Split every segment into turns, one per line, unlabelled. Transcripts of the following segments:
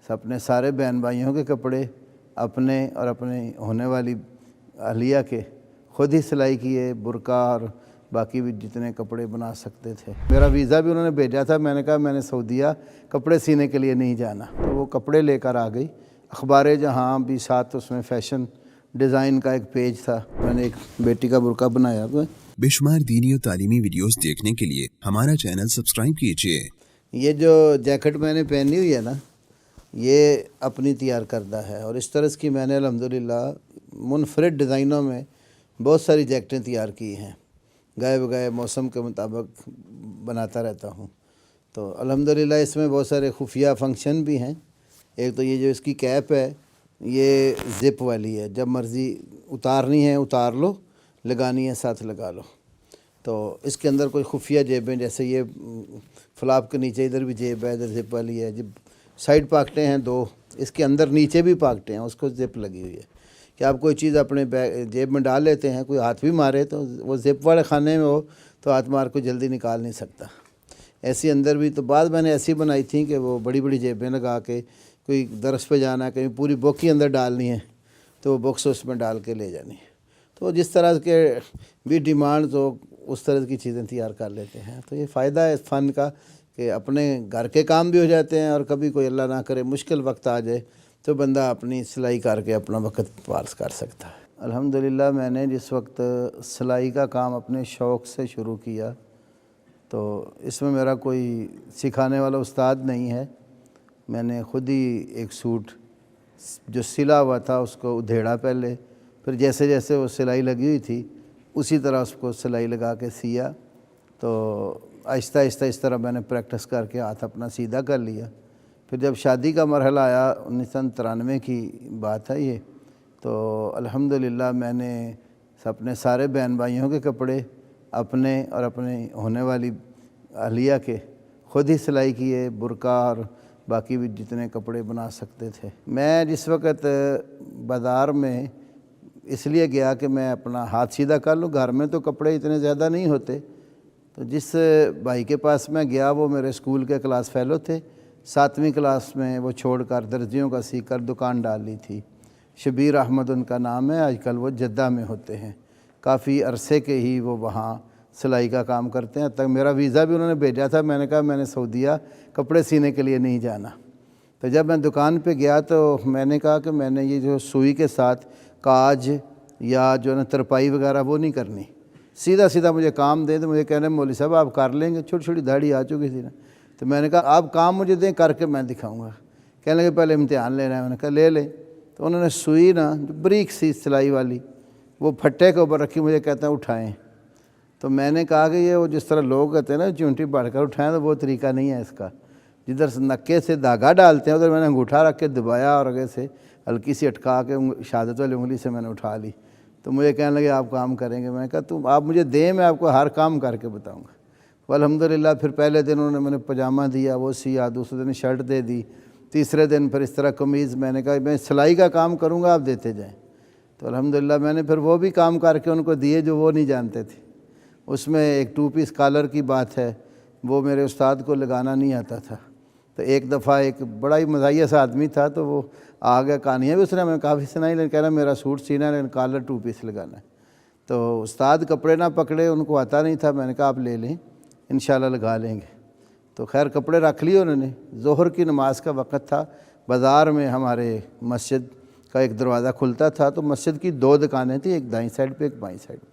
اپنے سارے بہن بھائیوں کے کپڑے اپنے اور اپنے ہونے والی اہلیہ کے خود ہی سلائی کیے، برقع اور باقی بھی جتنے کپڑے بنا سکتے تھے۔ میرا ویزا بھی انہوں نے بھیجا تھا، میں نے کہا میں نے سعودیہ کپڑے سینے کے لیے نہیں جانا، تو وہ کپڑے لے کر آ گئی۔ اخبار جہاں بھی ساتھ اس میں فیشن ڈیزائن کا ایک پیج تھا، میں نے ایک بیٹی کا برقع بنایا ہوا ہے۔
بے شمار دینی اور تعلیمی ویڈیوز دیکھنے کے لیے ہمارا چینل سبسکرائب کیجیے۔
یہ جو جیکٹ میں نے پہنی ہوئی ہے نا، یہ اپنی تیار کردہ ہے، اور اس طرح کی میں نے الحمدللہ منفرد ڈیزائنوں میں بہت ساری جیکٹیں تیار کی ہیں، گئے بگئے موسم کے مطابق بناتا رہتا ہوں۔ تو الحمدللہ اس میں بہت سارے خفیہ فنکشن بھی ہیں۔ ایک تو یہ جو اس کی کیپ ہے، یہ زپ والی ہے، جب مرضی اتارنی ہے اتار لو، لگانی ہے ساتھ لگا لو۔ تو اس کے اندر کوئی خفیہ جیبیں، جیسے یہ فلاپ کے نیچے ادھر بھی جیب ہے، ادھر زپ والی ہے، جب سائڈ پاکٹیں ہیں دو، اس کے اندر نیچے بھی پاکٹیں ہیں، اس کو زپ لگی ہوئی ہے کہ آپ کوئی چیز اپنے جیب میں ڈال لیتے ہیں، کوئی ہاتھ بھی مارے تو وہ زپ والے خانے میں ہو تو ہاتھ مار کو جلدی نکال نہیں سکتا۔ ایسی اندر بھی تو بعد میں نے ایسی بنائی تھیں کہ وہ بڑی بڑی جیبیں لگا کے کوئی درس پہ جانا ہے، کہیں پوری بک ہی اندر ڈالنی ہے تو وہ بکس اس میں ڈال کے لے جانی ہے۔ تو جس طرح کے بھی ڈیمانڈ ہو اس طرح کی چیزیں تیار کر لیتے ہیں۔ تو یہ فائدہ ہے اس فن کا کہ اپنے گھر کے کام بھی ہو جاتے ہیں، اور کبھی کوئی اللہ نہ کرے مشکل وقت آ جائے تو بندہ اپنی سلائی کر کے اپنا وقت پاس کر سکتا ہے۔ الحمدللہ میں نے جس وقت سلائی کا کام اپنے شوق سے شروع کیا تو اس میں میرا کوئی سکھانے والا استاد نہیں ہے، میں نے خود ہی ایک سوٹ جو سلا ہوا تھا اس کو ادھیڑا پہلے، پھر جیسے جیسے وہ سلائی لگی ہوئی تھی اسی طرح اس کو سلائی لگا کے سیا۔ تو آہستہ آہستہ اس طرح میں نے پریکٹس کر کے ہاتھ اپنا سیدھا کر لیا۔ پھر جب شادی کا مرحلہ آیا، 1993 کی بات ہے یہ، تو الحمدللہ میں نے اپنے سارے بہن بھائیوں کے کپڑے اپنے اور اپنے ہونے والی اہلیہ کے خود ہی سلائی کیے، برقع اور باقی بھی جتنے کپڑے بنا سکتے تھے۔ میں جس وقت بازار میں اس لیے گیا کہ میں اپنا ہاتھ سیدھا کر لوں، گھر میں تو کپڑے اتنے زیادہ نہیں ہوتے، تو جس بھائی کے پاس میں گیا وہ میرے اسکول کے کلاس فیلو تھے، 7ویں کلاس میں وہ چھوڑ کر درزیوں کا سیکھ کر دکان ڈال لی تھی۔ شبیر احمد ان کا نام ہے، آج کل وہ جدہ میں ہوتے ہیں، کافی عرصے کے ہی وہ وہاں سلائی کا کام کرتے ہیں۔ تک میرا ویزا بھی انہوں نے بھیجا تھا، میں نے کہا میں نے سعودیہ کپڑے سینے کے لیے نہیں جانا۔ تو جب میں دکان پہ گیا تو میں نے کہا کہ میں نے یہ جو سوئی کے ساتھ کاج یا جو نا ترپائی وغیرہ وہ نہیں کرنی، سیدھا سیدھا مجھے کام دیں۔ تو مجھے کہنے مولوی صاحب آپ کر لیں گے، چھوٹی چھوٹی داڑھی آ چکی تھی نا، تو میں نے کہا آپ کام مجھے دیں، کر کے میں دکھاؤں گا۔ کہنے لگے پہلے امتحان لینا ہے، میں نے کہا لے لیں۔ تو انہوں نے سوئی نا بریک سی سلائی والی وہ پھٹے کے اوپر رکھی، مجھے کہتے ہیں اٹھائیں۔ تو میں نے کہا کہ یہ وہ جس طرح لوگ کہتے ہیں نا چونٹی بڑھ کر اٹھائیں، تو وہ طریقہ نہیں ہے اس کا، جدھر سے نکے سے دھاگا ڈالتے ہیں ادھر میں نے انگوٹھا رکھ کے دبایا اور آگے سے ہلکی سی اٹکا کے شہادت والی انگلی سے میں نے اٹھا لی۔ تو مجھے کہنے لگے آپ کام کریں گے، میں نے کہا تم آپ مجھے دیں، میں آپ کو ہر کام کر کے بتاؤں گا۔ وہ الحمدللہ پھر پہلے دن انہوں نے میں نے پاجامہ دیا، وہ سیا، دوسرے دن شرٹ دے دی، تیسرے دن پھر اس طرح قمیض۔ میں نے کہا میں سلائی کا کام کروں گا، آپ دیتے جائیں۔ تو الحمدللہ میں نے پھر وہ بھی کام کر کے ان کو دیے جو وہ نہیں جانتے تھے۔ اس میں ایک 2 پیس کالر کی بات ہے، وہ میرے استاد کو لگانا نہیں آتا تھا۔ تو ایک دفعہ ایک بڑا ہی مزاحیہ سا آدمی تھا، تو وہ آ گیا، کہانیاں بھی اس نے میں کافی سنائی، لیکن کہنا میرا سوٹ سینا ہے لیکن کالر 2 پیس لگانا ہے۔ تو استاد کپڑے نہ پکڑے، ان کو آتا نہیں تھا، میں نے کہا آپ لے لیں، انشاءاللہ لگا لیں گے۔ تو خیر کپڑے رکھ لیے انہوں نے۔ ظہر کی نماز کا وقت تھا، بازار میں ہمارے مسجد کا ایک دروازہ کھلتا تھا، تو مسجد کی 2 دکانیں تھیں، ایک دائیں سائڈ پہ ایک بائیں سائڈ پہ۔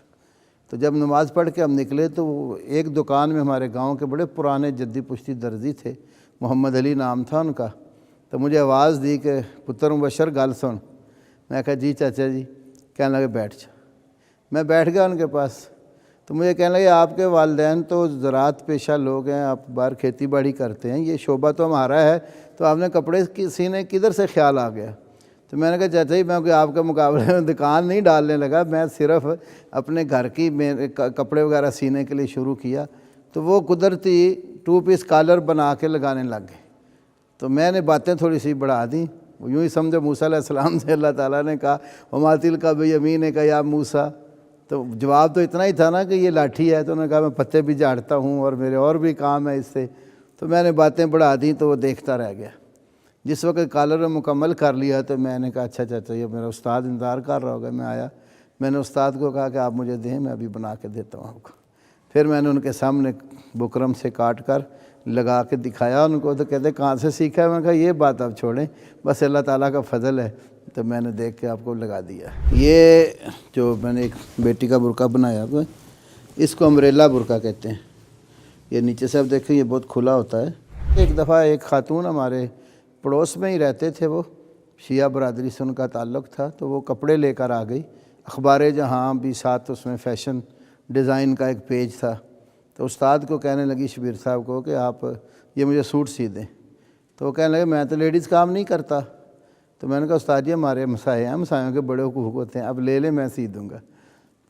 تو جب نماز پڑھ کے ہم نکلے تو ایک دکان میں ہمارے گاؤں کے بڑے پرانے جدی پشتی درزی تھے، محمد علی نام تھا ان کا۔ تو مجھے آواز دی کہ پتر مبشر گل سن۔ میں کہا جی چاچا جی۔ کہنے لگے بیٹھ جا۔ میں بیٹھ گیا ان کے پاس، تو مجھے کہنے لگے آپ کے والدین تو زراعت پیشہ لوگ ہیں، آپ باہر کھیتی باڑی کرتے ہیں، یہ شعبہ تو ہمارا ہے، تو آپ نے کپڑے سینے کدھر سے خیال آ گیا؟ تو میں نے کہا چاچا جی میں کوئی آپ کے مقابلے میں دکان نہیں ڈالنے لگا، میں صرف اپنے گھر کی کپڑے وغیرہ سینے کے لیے شروع کیا۔ تو وہ قدرتی 2 پیس کالر بنا کے لگانے لگ گئے۔ تو میں نے باتیں تھوڑی سی بڑھا دیں، یوں ہی سمجھو موسیٰ علیہ السلام سے اللہ تعالیٰ نے کہا وما تلک بیمینک یا موسیٰ، تو جواب تو اتنا ہی تھا نا کہ یہ لاٹھی ہے، تو انہوں نے کہا میں پتے بھی جھاڑتا ہوں اور میرے اور بھی کام ہے اس سے۔ تو میں نے باتیں بڑھا دیں تو وہ دیکھتا رہ گیا۔ جس وقت کالر مکمل کر لیا تو میں نے کہا اچھا چاچا یہ میرا استاد انتظار کر رہا ہوگا. میں آیا, میں نے استاد کو کہا کہ آپ مجھے دیں, میں ابھی بنا کے دیتا ہوں آپ کو. پھر میں نے ان کے سامنے بکرم سے کاٹ کر لگا کے دکھایا ان کو, تو کہتے کہاں سے سیکھا ہے؟ میں نے کہا یہ بات آپ چھوڑیں, بس اللہ تعالیٰ کا فضل ہے, تو میں نے دیکھ کے آپ کو لگا دیا. یہ جو میں نے ایک بیٹی کا برقع بنایا ہوا ہے, اس کو امبریلا برقع کہتے ہیں. یہ نیچے سے آپ دیکھیں یہ بہت کھلا ہوتا ہے. ایک دفعہ ایک خاتون ہمارے پڑوس میں ہی رہتے تھے, وہ شیعہ برادری سے ان کا تعلق تھا, تو وہ کپڑے لے کر آ گئی. اخبار جہاں بھی ساتھ اس میں فیشن ڈیزائن کا ایک پیج تھا. تو استاد کو کہنے لگی شبیر صاحب کو کہ آپ یہ مجھے سوٹ سی دیں. تو وہ کہنے لگے میں تو لیڈیز کام نہیں کرتا. تو میں نے کہا استاد جی ہمارے مسائے ہیں, مسائیوں کے بڑے حقوق ہوتے ہیں, اب لے لیں میں سی دوں گا.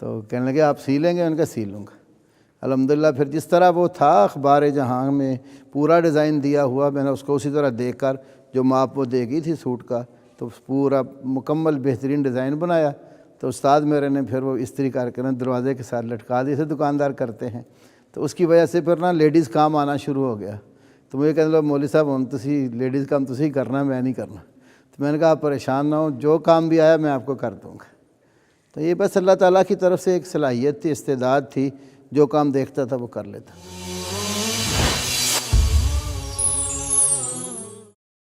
تو کہنے لگے آپ سی لیں گے؟ میں نے کہا سی لوں گا. الحمدللہ پھر جس طرح وہ تھا اخبار جہاں میں پورا ڈیزائن دیا ہوا, میں نے اس کو اسی طرح دیکھ کر جو ماپ وہ دے گئی تھی سوٹ کا, تو پورا مکمل بہترین ڈیزائن بنایا. تو استاد میرے نے پھر وہ استری کر کے نا دروازے کے ساتھ لٹکا دی, جیسے دکاندار کرتے ہیں. تو اس کی وجہ سے پھر نا لیڈیز کام آنا شروع ہو گیا. تو مجھے کہنے لگا مولوی صاحب ہم تسی لیڈیز کام تسی کرنا, میں نہیں کرنا. تو میں نے کہا آپ پریشان نہ ہو, جو کام بھی آیا میں آپ کو کر دوں گا. تو یہ بس اللہ تعالیٰ کی طرف سے ایک صلاحیت تھی, استعداد تھی, جو کام دیکھتا تھا وہ کر لیتا.